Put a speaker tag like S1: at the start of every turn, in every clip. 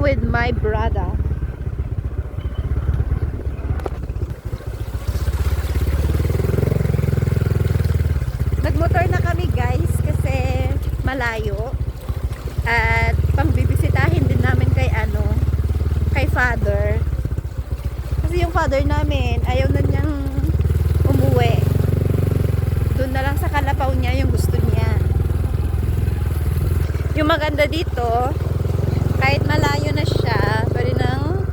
S1: with my brother. Nagmotor na kami guys kasi malayo. At pangbibisitahin din namin kay kay father. Kasi yung father namin ayaw na niyang umuwi. Doon na lang sa Kalapaw niya yung gusto niya. Yung maganda dito, kahit malayo na siya, pwede nang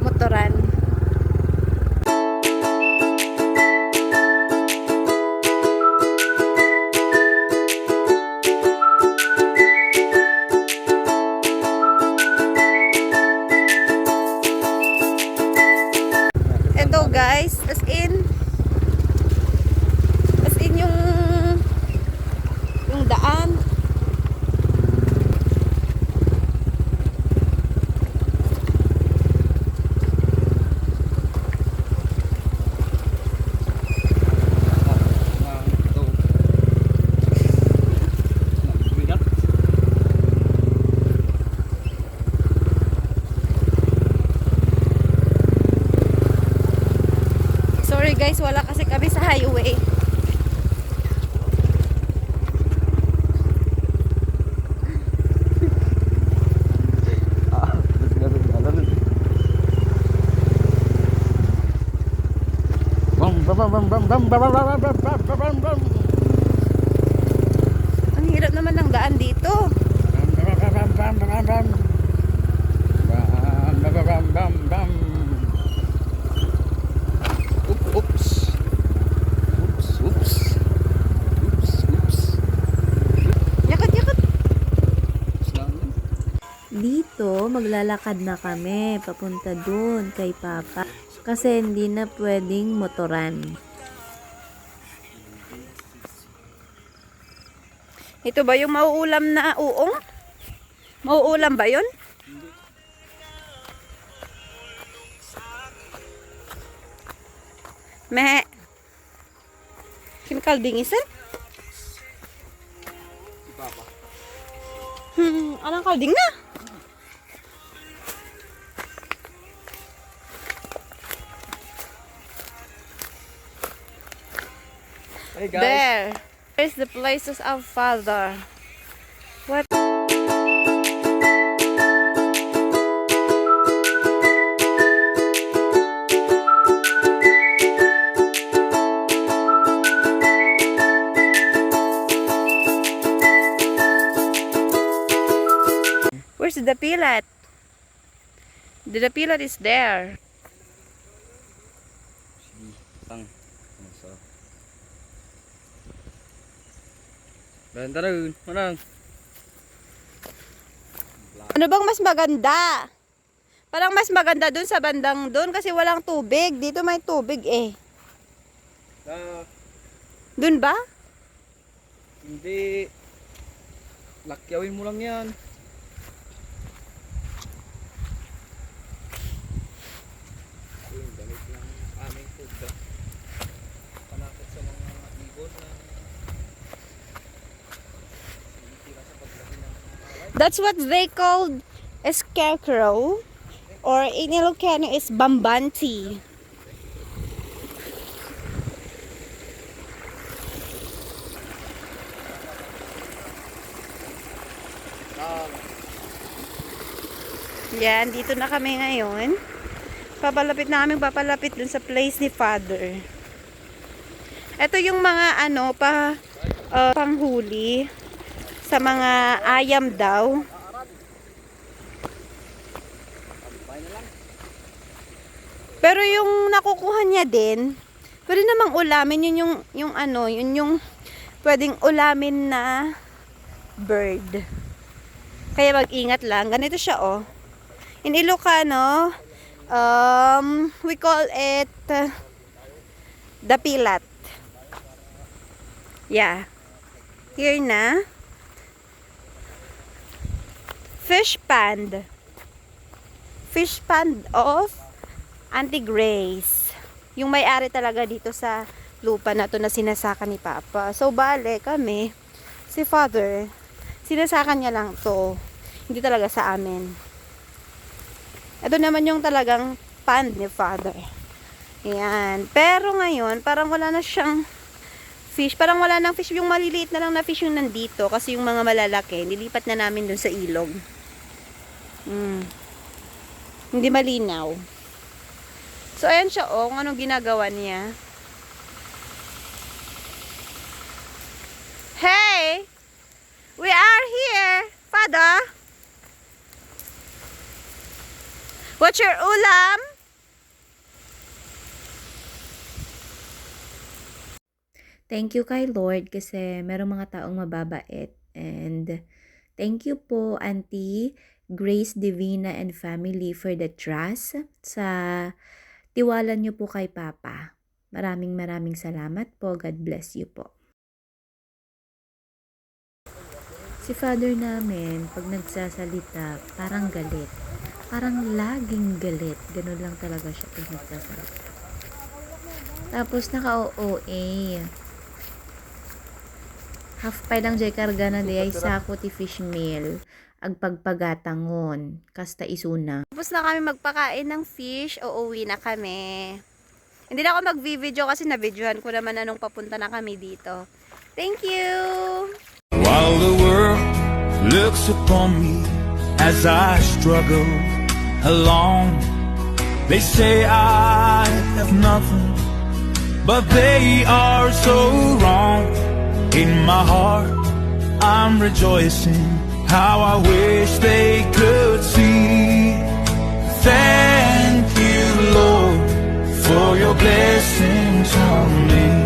S1: motoran. Ito guys, as in yung daan. Sorry guys, wala kasi kami sa highway. Ang hirap naman ng daan dito. Yakot.
S2: Dito, maglalakad na kami papunta doon kay Papa kasi hindi na pwedeng motoran.
S1: Ito ba yung mauulam na uong? Mauulam ba yun? Meh. Chemical dingisan? Anong kalding na?
S3: Hey guys.
S1: There. There's the places of father. What? Where's the pilot? The pilot is there. Ano bang mas maganda? Parang mas maganda dun sa bandang dun kasi walang tubig. Dito may tubig eh. Dun ba?
S3: Hindi. Lakyawin mo lang yan. Yung damit ng aming food. Panakot sa mga ibon na
S1: That's what they called a scarecrow, or in Ilocano is bambanti. Yan, dito na kami ngayon. Papalapit dun sa place ni Father. Ito yung mga panghuli sa mga ayam daw. Pero yung nakukuha niya din, pwede namang ulamin yun yung pwedeng ulamin na bird. Kaya mag-ingat lang. Ganito siya oh. In Ilocano, we call it the pilat. Yeah. Here na. Fish pond. Fish pond of Auntie Grace. Yung may-ari talaga dito sa lupa na to na sinasaka ni Papa. So, bale kami, si Father, sinasaka niya lang to. Hindi talaga sa amin. Ito naman yung talagang pond ni Father. Ayan. Pero ngayon, parang wala na siyang fish. Parang wala nang fish. Yung maliliit na lang na fish yung nandito. Kasi yung mga malalaki, nilipat na namin dun sa ilog. Hindi malinaw. So, ayan siya, oh. Kung anong ginagawa niya. Hey! We are here! Father! What's your ulam?
S2: Thank you kay Lord kasi merong mga taong mababait. And thank you po, Auntie Grace Divina and family for the trust sa tiwala niyo po kay Papa. Maraming salamat po. God bless you po. Si Father namin, pag nagsasalita, parang galit. Parang laging galit. Ganun lang talaga siya pag nagsasalita. Tapos naka-OA. Half pay lang jay karga na di ay sako ti fish meal. Agpagpagatangon. Kasta isuna.
S1: Tapos na kami magpakain ng fish, uuwi na kami. Hindi na ako mag-video kasi na-videohan ko naman na nung papunta na kami dito. Thank you!
S4: While the world looks upon me as I struggle along, they say I have nothing, but they are so wrong. In my heart, I'm rejoicing how I wish they could see. Thank you, Lord, for your blessings on me.